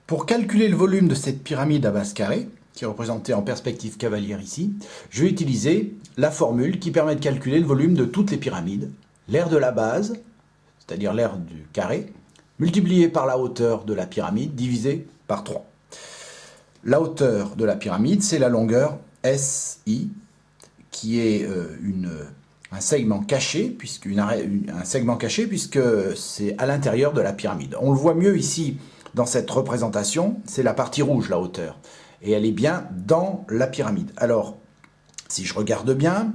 Pour calculer le volume de cette pyramide à base carrée, qui est représentée en perspective cavalière ici, je vais utiliser la formule qui permet de calculer le volume de toutes les pyramides. L'aire de la base, c'est-à-dire l'aire du carré, multiplié par la hauteur de la pyramide, divisé par 3. La hauteur de la pyramide, c'est la longueur SI, qui est un segment caché, puisque c'est à l'intérieur de la pyramide. On le voit mieux ici dans cette représentation, c'est la partie rouge, la hauteur. Et elle est bien dans la pyramide. Alors, si je regarde bien,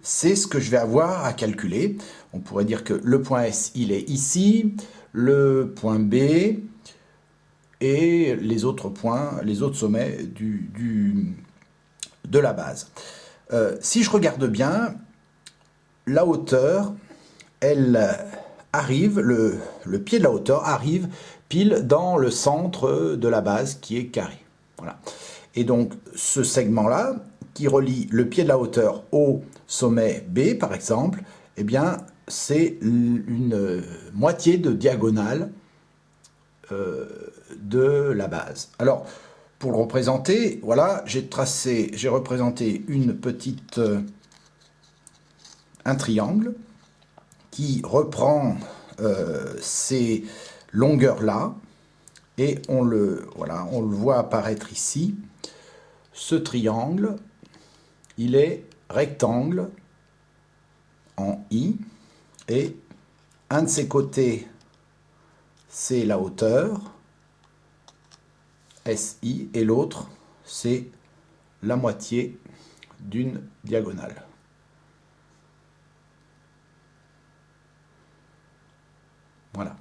c'est ce que je vais avoir à calculer. On pourrait dire que le point S, il est ici, le point B et les autres points, les autres sommets de la base. Si je regarde bien, la hauteur, elle arrive, le pied de la hauteur arrive pile dans le centre de la base qui est carré. Voilà. Et donc ce segment-là, qui relie le pied de la hauteur au sommet B par exemple, eh bien c'est une moitié de diagonale de la base. Alors pour le représenter, voilà, j'ai représenté un triangle qui reprend ces longueurs-là, et on le voit apparaître ici. Ce triangle, il est rectangle en I, et un de ses côtés, c'est la hauteur, SI, et l'autre, c'est la moitié d'une diagonale. Voilà.